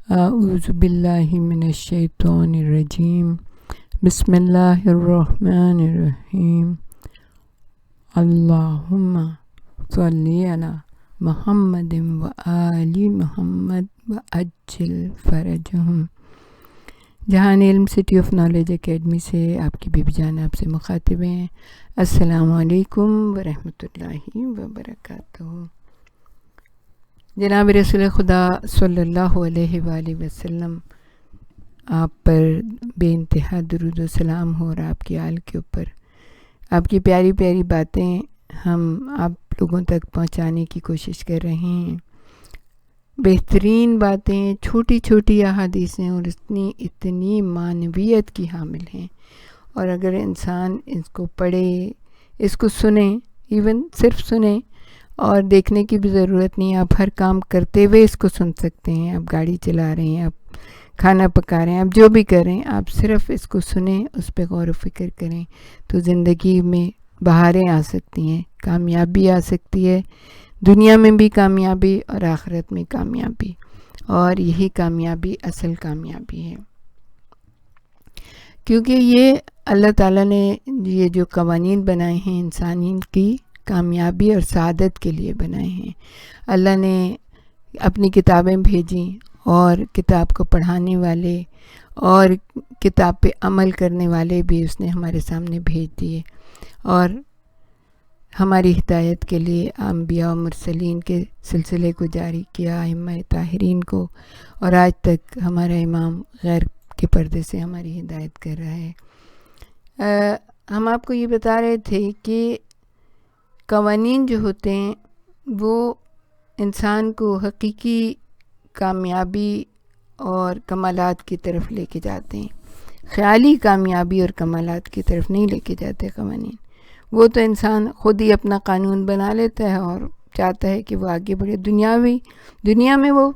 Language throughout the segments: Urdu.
اعوذ باللہ من الشیطان الرجیم بسم اللہ الرحمن الرحیم اللہم صلی علی محمد و آل محمد و عجل فرجہم۔ جہان علم سٹی آف نالج اکیڈمی سے آپ کی بیبی جان آپ سے مخاطب ہیں۔ السلام علیکم ورحمۃ اللہ وبرکاتہ۔ جناب رسول خدا صلی اللہ علیہ وآلہ وسلم آپ پر بے انتہا درود و سلام ہو، اور آپ کی آل کے اوپر آپ کی پیاری پیاری باتیں ہم آپ لوگوں تک پہنچانے کی کوشش کر رہے ہیں۔ بہترین باتیں، چھوٹی چھوٹی احادیثیں اور اتنی معنویت کی حامل ہیں، اور اگر انسان اس کو پڑھے، اس کو سنے، ایون صرف سنے اور دیکھنے کی بھی ضرورت نہیں، آپ ہر کام کرتے ہوئے اس کو سن سکتے ہیں۔ آپ گاڑی چلا رہے ہیں، آپ کھانا پکا رہے ہیں، آپ جو بھی کر رہے ہیں، آپ صرف اس کو سنیں، اس پہ غور و فکر کریں تو زندگی میں بہاریں آ سکتی ہیں، کامیابی آ سکتی ہے، دنیا میں بھی کامیابی اور آخرت میں کامیابی، اور یہی کامیابی اصل کامیابی ہے، کیونکہ یہ اللہ تعالیٰ نے یہ جو قوانین بنائے ہیں انسانی کی کامیابی اور سعادت کے لیے بنائے ہیں۔ اللہ نے اپنی کتابیں بھیجیں، اور کتاب کو پڑھانے والے اور کتاب پہ عمل کرنے والے بھی اس نے ہمارے سامنے بھیج دیے، اور ہماری ہدایت کے لیے انبیاء و مرسلین کے سلسلے کو جاری کیا، ائمہ طاہرین کو، اور آج تک ہمارا امام غیر کے پردے سے ہماری ہدایت کر رہا ہے۔ ہم آپ کو یہ بتا رہے تھے کہ قوانین جو ہوتے ہیں وہ انسان کو حقیقی کامیابی اور کمالات کی طرف لے کے جاتے ہیں، خیالی کامیابی اور کمالات کی طرف نہیں لے کے جاتے قوانین۔ وہ تو انسان خود ہی اپنا قانون بنا لیتا ہے اور چاہتا ہے کہ وہ آگے بڑھے، دنیا میں وہ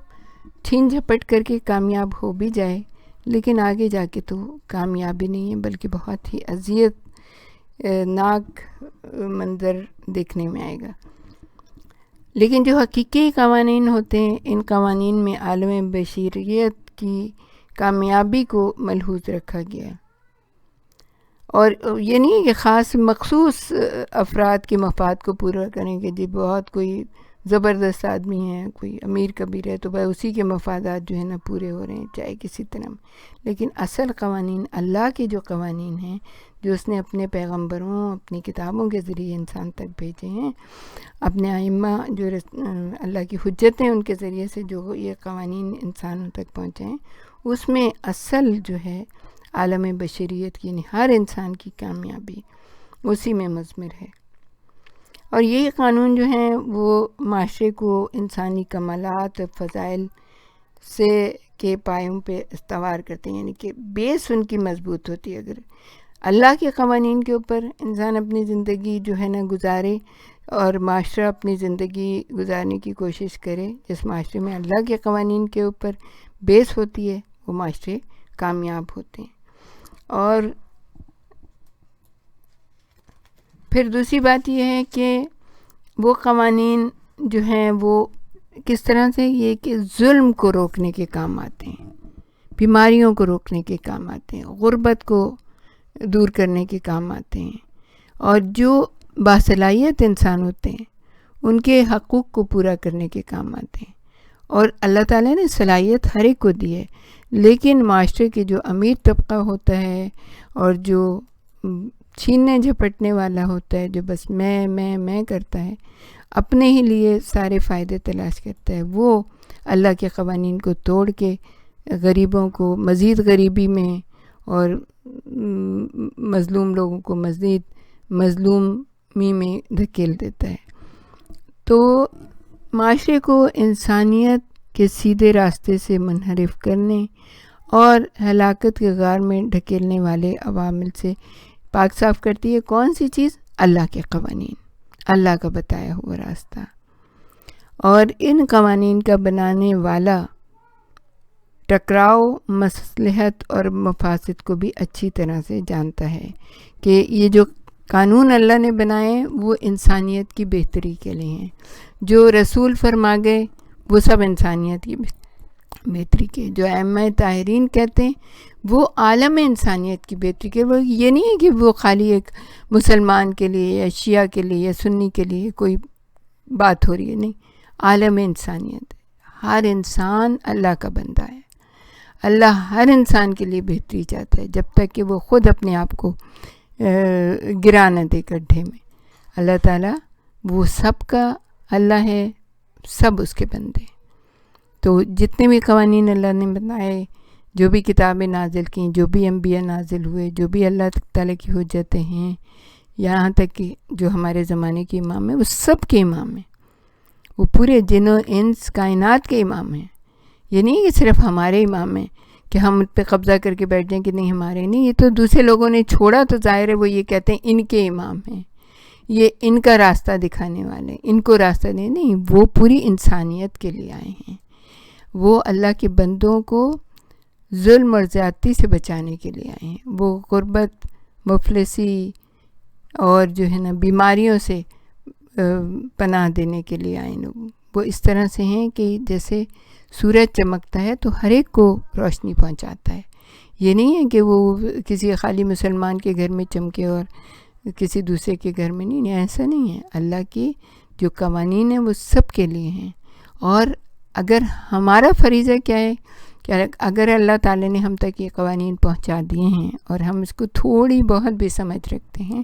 چھین جھپٹ کر کے کامیاب ہو بھی جائے، لیکن آگے جا کے تو کامیابی نہیں ہے، بلکہ بہت ہی اذیت ناک منظر دیکھنے میں آئے گا۔ لیکن جو حقیقی قوانین ہوتے ہیں، ان قوانین میں عالم بشریت کی کامیابی کو ملحوظ رکھا گیا ہے، اور یہ نہیں کہ خاص مخصوص افراد کے مفاد کو پورا کریں گے، جی بہت کوئی زبردست آدمی ہے، کوئی امیر کبیر ہے تو بھائی اسی کے مفادات جو ہے نا پورے ہو رہے ہیں چاہے کسی طرح، لیکن اصل قوانین اللہ کے جو قوانین ہیں، جو اس نے اپنے پیغمبروں، اپنی کتابوں کے ذریعے انسان تک بھیجے ہیں، اپنے ائمہ جو اللہ کی حجت ہیں ان کے ذریعے سے جو یہ قوانین انسانوں تک پہنچے ہیں، اس میں اصل جو ہے عالم بشریت کی، یعنی ہر انسان کی کامیابی اسی میں مضمر ہے۔ اور یہ قانون جو ہیں وہ معاشرے کو انسانی کمالات اور فضائل سے کے پایوں پہ استوار کرتے ہیں، یعنی کہ بیس ان کی مضبوط ہوتی ہے۔ اگر اللہ کے قوانین کے اوپر انسان اپنی زندگی جو ہے نا گزارے، اور معاشرہ اپنی زندگی گزارنے کی کوشش کرے جس معاشرے میں اللہ کے قوانین کے اوپر بیس ہوتی ہے، وہ معاشرے کامیاب ہوتے ہیں۔ اور پھر دوسری بات یہ ہے کہ وہ قوانین جو ہیں وہ کس طرح سے، یہ کہ ظلم کو روکنے کے کام آتے ہیں، بیماریوں کو روکنے کے کام آتے ہیں، غربت کو دور کرنے کے کام آتے ہیں، اور جو باصلاحیت انسان ہوتے ہیں ان کے حقوق کو پورا کرنے کے کام آتے ہیں۔ اور اللہ تعالیٰ نے صلاحیت ہر ایک کو دی ہے، لیکن معاشرے کے جو امیر طبقہ ہوتا ہے اور جو چھیننے جھپٹنے والا ہوتا ہے، جو بس میں کرتا ہے، اپنے ہی لیے سارے فائدے تلاش کرتا ہے، وہ اللہ کے قوانین کو توڑ کے غریبوں کو مزید غریبی میں اور مظلوم لوگوں کو مزید مظلومی میں دھکیل دیتا ہے۔ تو معاشرے کو انسانیت کے سیدھے راستے سے منحرف کرنے اور ہلاکت کے غار میں ڈھکیلنے والے عوامل سے پاک صاف کرتی ہے کون سی چیز؟ اللہ کے قوانین، اللہ کا بتایا ہوا راستہ۔ اور ان قوانین کا بنانے والا ٹکراؤ، مصلحت اور مفاسد کو بھی اچھی طرح سے جانتا ہے کہ یہ جو قانون اللہ نے بنائے وہ انسانیت کی بہتری کے لیے ہیں، جو رسول فرما گئے وہ سب انسانیت کی بہتری کے. جو ائمہ طاہرین کہتے ہیں وہ عالم انسانیت کی بہتری کے. وہ یہ نہیں ہے کہ وہ خالی ایک مسلمان کے لیے یا شیعہ کے لیے یا سنی کے لیے کوئی بات ہو رہی ہے، نہیں، عالم انسانیت. ہر انسان اللہ کا بندہ ہے. اللہ ہر انسان کے لیے بہتری چاہتا ہے جب تک کہ وہ خود اپنے آپ کو گرا نہ دے گڈھے میں. اللہ تعالیٰ وہ سب کا اللہ ہے، سب اس کے بندے. تو جتنے بھی قوانین اللہ نے بنائے، جو بھی کتابیں نازل کیں، جو بھی انبیاء نازل ہوئے، جو بھی اللہ تعالیٰ کی حجتیں ہیں، یہاں تک کہ جو ہمارے زمانے کے امام ہیں، وہ سب کے امام ہیں. وہ پورے جن و انس کائنات کے امام ہیں. یہ نہیں کہ صرف ہمارے امام ہیں کہ ہم ان پہ قبضہ کر کے بیٹھ جائیں کہ نہیں ہمارے نہیں. یہ تو دوسرے لوگوں نے چھوڑا تو ظاہر ہے وہ یہ کہتے ہیں ان کے امام ہیں، یہ ان کا راستہ دکھانے والے، ان کو راستہ نہیں. وہ پوری انسانیت کے لیے آئے ہیں. وہ اللہ کے بندوں کو ظلم اور زیادتی سے بچانے کے لیے آئے ہیں. وہ غربت، مفلسی اور جو ہے نا بیماریوں سے پناہ دینے کے لیے آئے لوگ. وہ اس طرح سے ہیں کہ جیسے سورج چمکتا ہے تو ہر ایک کو روشنی پہنچاتا ہے. یہ نہیں ہے کہ وہ کسی خالی مسلمان کے گھر میں چمکے اور کسی دوسرے کے گھر میں نہیں. ایسا نہیں ہے. اللہ کی جو قوانین ہیں وہ سب کے لیے ہیں. اور اگر ہمارا فریضہ کیا ہے کہ اگر اللہ تعالیٰ نے ہم تک یہ قوانین پہنچا دیے ہیں اور ہم اس کو تھوڑی بہت بھی سمجھ رکھتے ہیں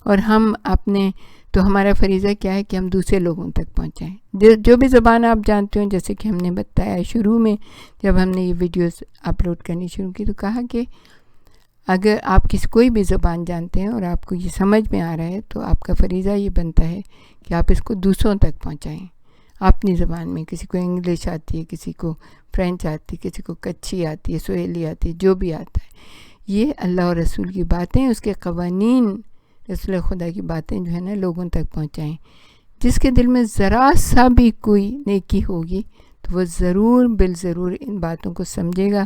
اور ہم اپنے، تو ہمارا فریضہ کیا ہے کہ ہم دوسرے لوگوں تک پہنچائیں. جو بھی زبان آپ جانتے ہو، جیسے کہ ہم نے بتایا شروع میں جب ہم نے یہ ویڈیوز اپلوڈ کرنی شروع کی تو کہا کہ اگر آپ کوئی بھی زبان جانتے ہیں اور آپ کو یہ سمجھ میں آ رہا ہے تو آپ کا فریضہ یہ بنتا ہے کہ آپ اس کو دوسروں تک پہنچائیں اپنی زبان میں. کسی کو انگلش آتی ہے، کسی کو فرینچ آتی ہے، کسی کو کچھی آتی ہے، سہیلی آتی ہے، جو بھی آتا ہے. یہ اللہ اور رسول کی باتیں، اس کے قوانین، رسول خدا کی باتیں جو ہے نا لوگوں تک پہنچائیں. جس کے دل میں ذرا سا بھی کوئی نیکی ہوگی تو وہ ضرور بالضرور ان باتوں کو سمجھے گا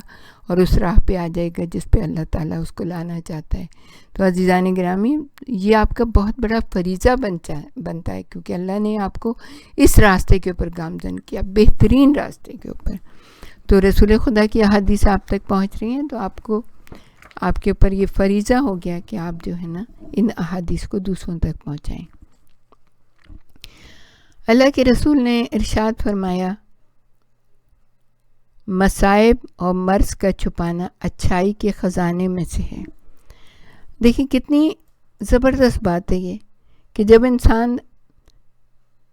اور اس راہ پہ آ جائے گا جس پہ اللہ تعالیٰ اس کو لانا چاہتا ہے. تو عزیزان گرامی، یہ آپ کا بہت بڑا فریضہ بنتا ہے کیونکہ اللہ نے آپ کو اس راستے کے اوپر گامزن کیا، بہترین راستے کے اوپر. تو رسول خدا کی احادیث آپ تک پہنچ رہی ہیں تو آپ کے اوپر یہ فریضہ ہو گیا کہ آپ جو ہے نا ان احادیث کو دوسروں تک پہنچائیں. اللہ کے رسول نے ارشاد فرمایا، مصائب اور مرض کا چھپانا اچھائی کے خزانے میں سے ہے. دیکھیں کتنی زبردست بات ہے یہ کہ جب انسان،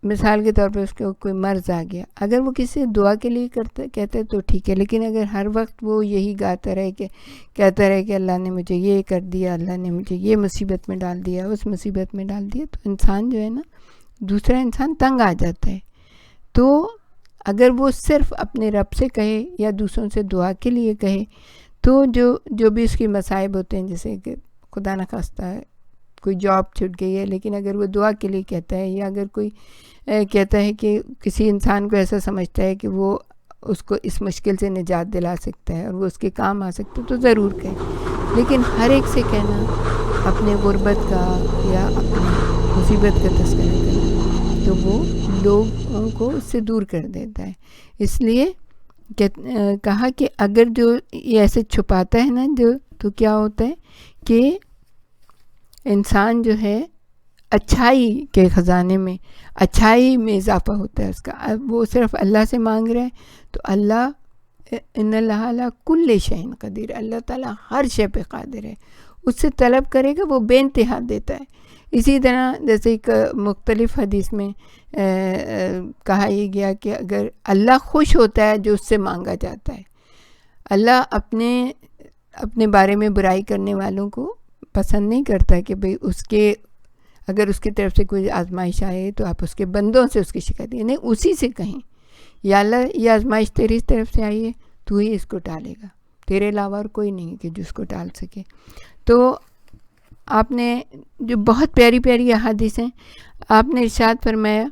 مثال کے طور پہ اس کو کوئی مرض آ گیا، اگر وہ کسی دعا کے لیے کہتا ہے تو ٹھیک ہے، لیکن اگر ہر وقت وہ یہی کہتا رہے کہ اللہ نے مجھے یہ کر دیا، اللہ نے مجھے یہ مصیبت میں ڈال دیا، اس مصیبت میں ڈال دیا، تو انسان جو ہے نا، دوسرا انسان تنگ آ جاتا ہے. تو اگر وہ صرف اپنے رب سے کہے یا دوسروں سے دعا کے لیے کہے تو جو بھی اس کی مصائب ہوتے ہیں، جیسے کہ خدا نہ خواستہ ہے کوئی جاب چھوٹ گئی ہے، لیکن اگر وہ دعا کے لیے کہتا ہے، یا اگر کوئی کہتا ہے کہ کسی انسان کو ایسا سمجھتا ہے کہ وہ اس کو اس مشکل سے نجات دلا سکتا ہے اور وہ اس کے کام آ سکتا ہے تو ضرور کہے. لیکن ہر ایک سے کہنا اپنے غربت کا یا اپنی مصیبت کا تذکرہ کرنا تو وہ لوگوں کو اس سے دور کر دیتا ہے. اس لیے کہا کہ اگر جو یہ ایسے چھپاتا ہے نا تو کیا ہوتا ہے کہ انسان جو ہے اچھائی کے خزانے میں، اچھائی میں اضافہ ہوتا ہے اس کا. وہ صرف اللہ سے مانگ رہا ہے تو اللہ، ان اللہ علی کل شیء قدیر، اللہ تعالیٰ ہر شے پہ قادر ہے. اس سے طلب کرے گا وہ بے انتہا دیتا ہے. اسی طرح جیسے ایک مختلف حدیث میں کہا یہ گیا کہ اگر اللہ خوش ہوتا ہے جو اس سے مانگا جاتا ہے، اللہ اپنے بارے میں برائی کرنے والوں کو پسند نہیں کرتا کہ بھئی اگر اس کی طرف سے کوئی آزمائش آئے تو آپ اس کے بندوں سے اس کی شکایت نہیں، اسی سے کہیں یا اللہ یہ آزمائش تیری طرف سے آئی ہے، تو ہی اس کو ٹالے گا، تیرے علاوہ اور کوئی نہیں کہ جو اس کو ٹال سکے. تو آپ نے جو بہت پیاری پیاری احادیث ہیں، آپ نے ارشاد فرمایا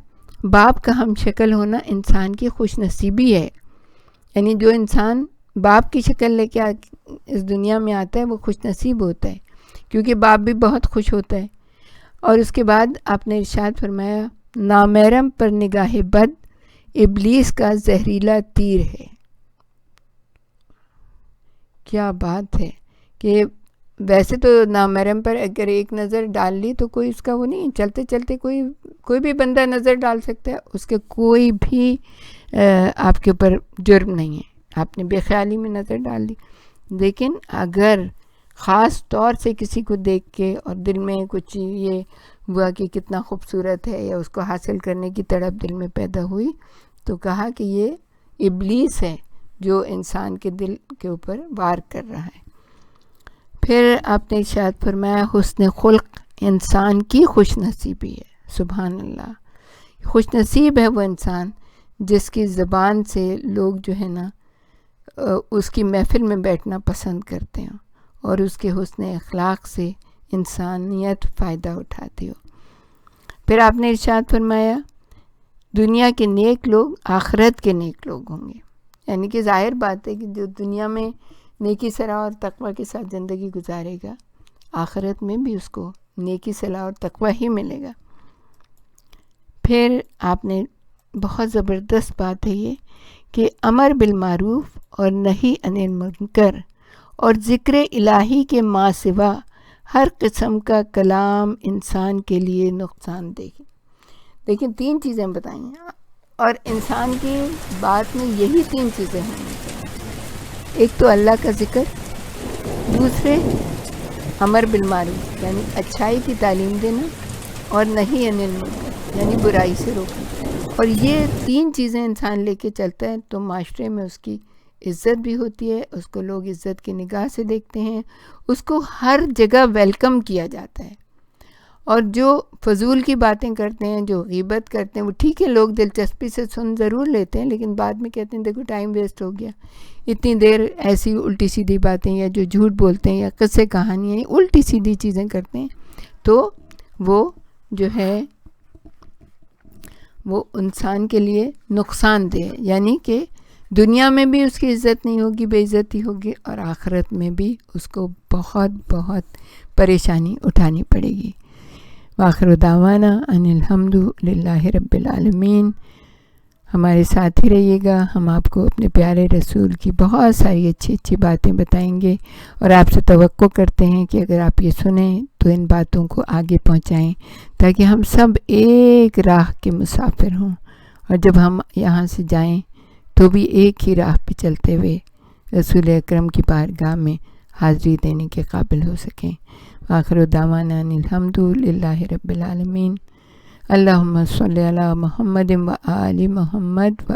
باپ کا ہم شکل ہونا انسان کی خوش نصیبی ہے. یعنی جو انسان باپ کی شکل لے کے اس دنیا میں آتا ہے وہ خوش نصیب ہوتا ہے، کیونکہ باپ بھی بہت خوش ہوتا ہے. اور اس کے بعد آپ نے ارشاد فرمایا نامحرم پر نگاہ بد ابلیس کا زہریلا تیر ہے. کیا بات ہے کہ ویسے تو نامحرم پر اگر ایک نظر ڈال لی تو کوئی اس کا وہ نہیں، چلتے چلتے کوئی بھی بندہ نظر ڈال سکتا ہے، اس کے کوئی بھی آپ کے اوپر جرم نہیں ہے، آپ نے بے خیالی میں نظر ڈال دی. لیکن اگر خاص طور سے کسی کو دیکھ کے اور دل میں کچھ یہ ہوا کہ کتنا خوبصورت ہے، یا اس کو حاصل کرنے کی تڑپ دل میں پیدا ہوئی، تو کہا کہ یہ ابلیس ہے جو انسان کے دل کے اوپر وار کر رہا ہے. پھر آپ نے ارشاد فرمایا حسن خلق انسان کی خوش نصیبی ہے. سبحان اللہ، خوش نصیب ہے وہ انسان جس کی زبان سے لوگ جو ہے نا اس کی محفل میں بیٹھنا پسند کرتے ہیں، اور اس کے حسن اخلاق سے انسانیت فائدہ اٹھاتی ہو. پھر آپ نے ارشاد فرمایا دنیا کے نیک لوگ آخرت کے نیک لوگ ہوں گے. یعنی کہ ظاہر بات ہے کہ جو دنیا میں نیکی صلاح اور تقوی کے ساتھ زندگی گزارے گا، آخرت میں بھی اس کو نیکی صلاح اور تقوی ہی ملے گا. پھر آپ نے بہت زبردست بات ہے یہ کہ امر بالمعروف اور نہی عن المنکر اور ذکر الہی کے ماں سوا ہر قسم کا کلام انسان کے لیے نقصان دہ ہے. لیکن 3 چیزیں بتائیں ہیں، اور انسان کی بات میں یہی 3 چیزیں ہونی چاہیے. ایک تو اللہ کا ذکر، دوسرے امر بالمعروف یعنی اچھائی کی تعلیم دینا، اور نہی عن المنکر یعنی برائی سے روکنا. اور یہ 3 چیزیں انسان لے کے چلتا ہے تو معاشرے میں اس کی عزت بھی ہوتی ہے، اس کو لوگ عزت کی نگاہ سے دیکھتے ہیں، اس کو ہر جگہ ویلکم کیا جاتا ہے. اور جو فضول کی باتیں کرتے ہیں، جو غیبت کرتے ہیں، وہ ٹھیک ہے لوگ دلچسپی سے سن ضرور لیتے ہیں، لیکن بعد میں کہتے ہیں دیکھو ٹائم ویسٹ ہو گیا، اتنی دیر ایسی الٹی سیدھی باتیں، یا جو جھوٹ بولتے ہیں یا قصے کہانیاں الٹی سیدھی چیزیں کرتے ہیں، تو وہ جو ہے وہ انسان کے لیے نقصان دہ ہے. یعنی کہ دنیا میں بھی اس کی عزت نہیں ہوگی، بے عزتی ہوگی، اور آخرت میں بھی اس کو بہت بہت پریشانی اٹھانی پڑے گی. وآخر دعوانا ان الحمد للہ رب العالمین. ہمارے ساتھ ہی رہیے گا، ہم آپ کو اپنے پیارے رسول کی بہت ساری اچھی اچھی باتیں بتائیں گے، اور آپ سے توقع کرتے ہیں کہ اگر آپ یہ سنیں تو ان باتوں کو آگے پہنچائیں تاکہ ہم سب ایک راہ کے مسافر ہوں، اور جب ہم یہاں سے جائیں تو بھی ایک ہی راہ پہ چلتے ہوئے رسول اکرم کی بارگاہ میں حاضری دینے کے قابل ہو سکیں. آخر دعوانا ان الحمد للہ رب العالمین. اللہم صلی علی محمد و آل محمد و